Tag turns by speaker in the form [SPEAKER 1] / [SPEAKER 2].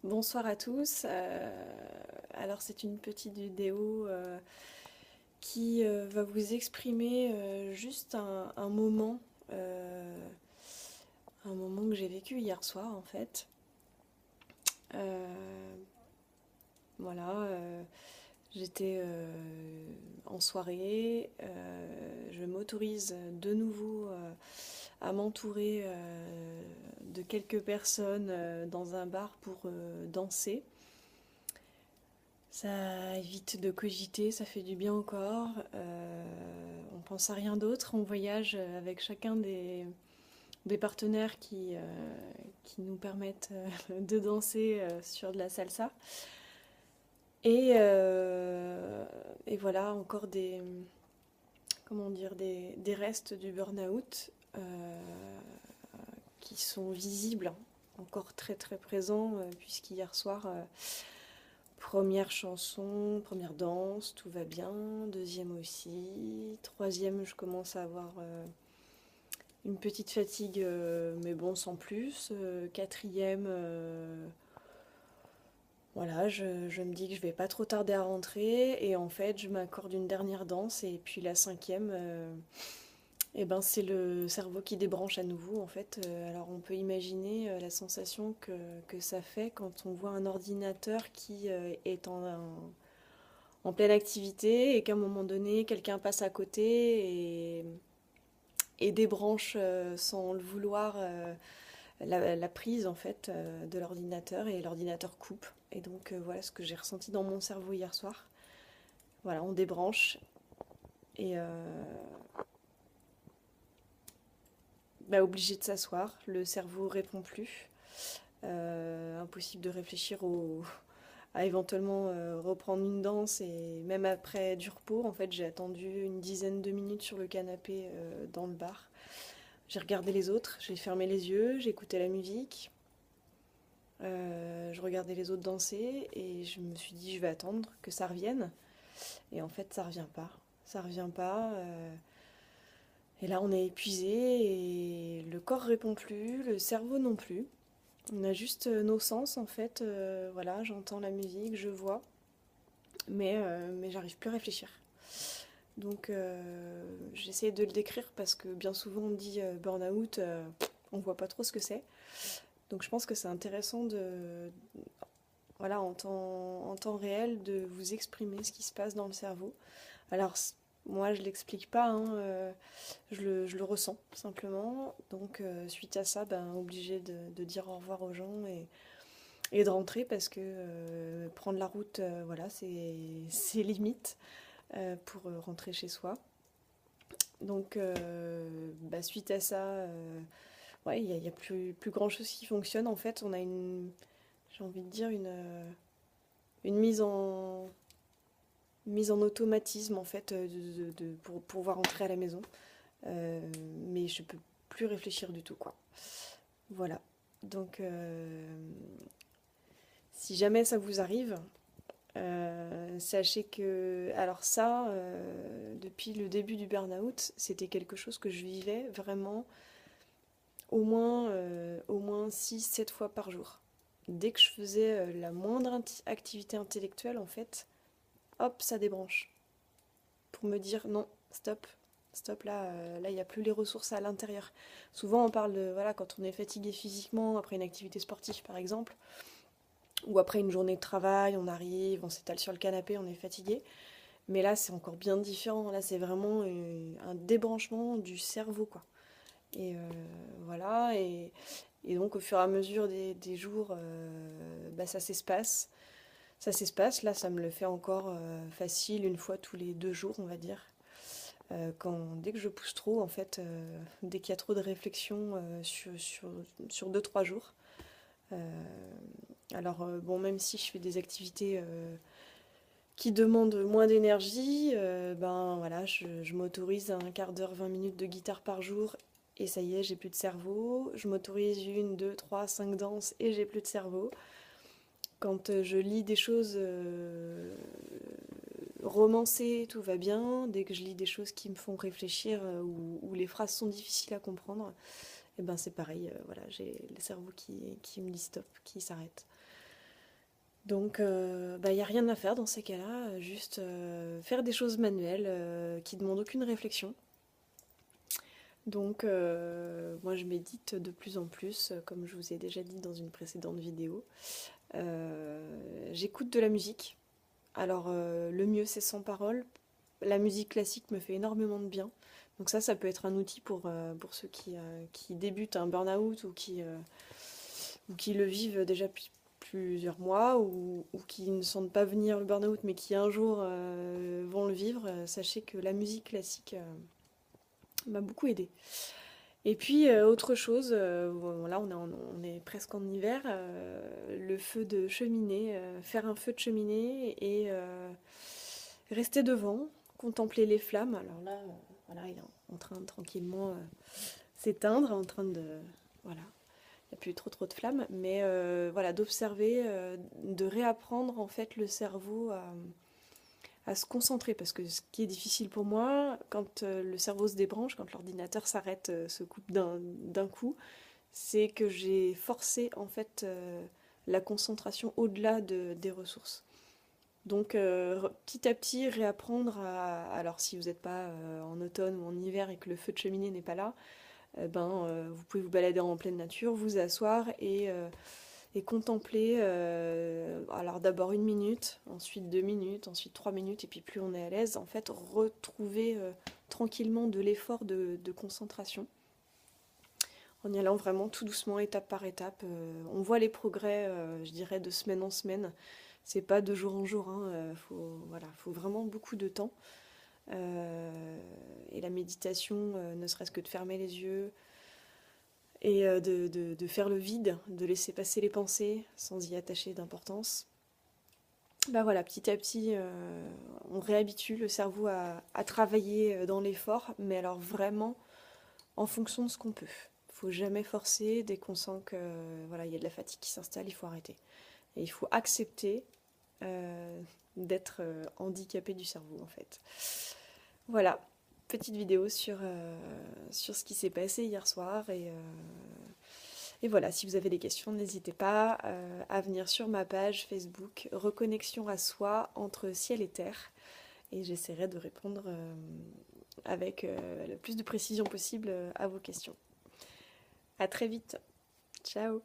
[SPEAKER 1] Bonsoir à tous. Alors c'est une petite vidéo qui va vous exprimer juste euh, un moment que j'ai vécu hier soir en fait. Euh, voilà, j'étais en soirée. Je m'autorise de nouveau à m'entourer de quelques personnes dans un bar pour danser. Ça évite de cogiter, ça fait du bien au corps. On pense à rien d'autre. On voyage avec chacun des partenaires qui nous permettent de danser sur de la salsa. Et, euh, et voilà, encore comment dire, des restes du burn-out qui sont visibles, encore très très présents, puisqu'hier soir, première chanson, première danse, tout va bien. Deuxième aussi. Troisième, je commence à avoir une petite fatigue, mais bon, sans plus. Quatrième, voilà, je me dis que je vais pas trop tarder à rentrer. Et en fait, je m'accorde une dernière danse. Et puis la cinquième, eh ben, c'est le cerveau qui débranche à nouveau, en fait. Alors on peut imaginer la sensation que ça fait quand on voit un ordinateur qui est en pleine activité et qu'à un moment donné, quelqu'un passe à côté et débranche sans le vouloir la prise en fait de l'ordinateur et l'ordinateur coupe. Et donc voilà ce que j'ai ressenti dans mon cerveau hier soir. Voilà, on débranche et bah, obligé de s'asseoir. Le cerveau répond plus. Impossible de réfléchir à éventuellement reprendre une danse et même après du repos, en fait, j'ai attendu une dizaine de minutes sur le canapé dans le bar. J'ai regardé les autres, j'ai fermé les yeux, j'ai écouté la musique, je regardais les autres danser et je me suis dit je vais attendre que ça revienne. Et en fait, ça revient pas. Ça revient pas. Et là, on est épuisé et le corps répond plus, le cerveau non plus. On a juste nos sens en fait. Voilà, j'entends la musique, je vois, mais j'arrive plus à réfléchir. Donc j'essaie de le décrire parce que bien souvent on dit burn-out, on voit pas trop ce que c'est. Donc je pense que c'est intéressant de, voilà, en temps réel, de vous exprimer ce qui se passe dans le cerveau. Alors moi je l'explique pas, hein, je le ressens simplement. Donc suite à ça, ben, obligé de dire au revoir aux gens et de rentrer parce que prendre la route, voilà, c'est limite pour rentrer chez soi. Donc, bah, suite à ça, ouais, il y a plus grand chose qui fonctionne. En fait, on a j'ai envie de dire, une mise en automatisme en fait pour pouvoir rentrer à la maison. Mais je peux plus réfléchir du tout, quoi. Voilà. Donc, si jamais ça vous arrive, sachez que, alors ça, depuis le début du burn-out, c'était quelque chose que je vivais vraiment au moins 6 7 fois par jour. Dès que je faisais la moindre activité intellectuelle, en fait, hop, ça débranche. Pour me dire non, stop, stop, là, il n'y a plus les ressources à l'intérieur. Souvent, on parle de, voilà, quand on est fatigué physiquement, après une activité sportive par exemple, ou après une journée de travail, on arrive, on s'étale sur le canapé, on est fatigué. Mais là, c'est encore bien différent. Là, c'est vraiment un débranchement du cerveau, quoi. Et voilà. Et donc, au fur et à mesure des jours, bah, ça s'espace. Ça s'espace. Là, ça me le fait encore facile, une fois tous les 2 jours, on va dire. Dès que je pousse trop, en fait, dès qu'il y a trop de réflexion sur 2 3 jours. Euh, alors, bon, même si je fais des activités qui demandent moins d'énergie, ben voilà, je m'autorise un quart d'heure, 20 minutes de guitare par jour et ça y est, j'ai plus de cerveau. Je m'autorise une, deux, trois, cinq danses et j'ai plus de cerveau. Quand je lis des choses romancées, tout va bien. Dès que je lis des choses qui me font réfléchir ou les phrases sont difficiles à comprendre, et ben c'est pareil, voilà, j'ai le cerveau qui me dit stop, qui s'arrête. Donc, il n'y a rien à faire dans ces cas-là, juste faire des choses manuelles qui demandent aucune réflexion. Donc, moi je médite de plus en plus, comme je vous ai déjà dit dans une précédente vidéo. J'écoute de la musique. Alors, le mieux c'est sans parole. La musique classique me fait énormément de bien. Donc ça peut être un outil pour ceux qui débutent un burn-out ou qui le vivent déjà depuis plusieurs mois ou qui ne sentent pas venir le burn-out mais qui un jour vont le vivre. Sachez que la musique classique m'a beaucoup aidé. Et puis autre chose, bon, là on est presque en hiver, le feu de cheminée, faire un feu de cheminée et rester devant, contempler les flammes. Alors là, voilà, il est en train de tranquillement s'éteindre, en train de... Voilà, il n'y a plus trop de flammes, mais voilà, d'observer, de réapprendre en fait le cerveau à se concentrer, parce que ce qui est difficile pour moi, quand le cerveau se débranche, quand l'ordinateur s'arrête, se coupe d'un coup, c'est que j'ai forcé en fait la concentration au-delà des ressources. Donc petit à petit réapprendre alors si vous n'êtes pas en automne ou en hiver et que le feu de cheminée n'est pas là, vous pouvez vous balader en pleine nature, vous asseoir et contempler, alors d'abord 1 minute, ensuite 2 minutes, ensuite 3 minutes, et puis plus on est à l'aise, en fait, retrouver tranquillement de l'effort de concentration, en y allant vraiment tout doucement, étape par étape. On voit les progrès, je dirais, de semaine en semaine. C'est pas de jour en jour, hein, faut vraiment beaucoup de temps. Et la méditation, ne serait-ce que de fermer les yeux, et de faire le vide, de laisser passer les pensées sans y attacher d'importance. Bah voilà, petit à petit, on réhabitue le cerveau à travailler dans l'effort, mais alors vraiment en fonction de ce qu'on peut. Il faut jamais forcer, dès qu'on sent que voilà, il y a de la fatigue qui s'installe, il faut arrêter. Et il faut accepter d'être handicapé du cerveau en fait. Voilà, petite vidéo sur ce qui s'est passé hier soir et voilà, si vous avez des questions, n'hésitez pas à venir sur ma page Facebook Reconnexion à soi entre ciel et terre. Et j'essaierai de répondre avec le plus de précision possible à vos questions. À très vite. Ciao.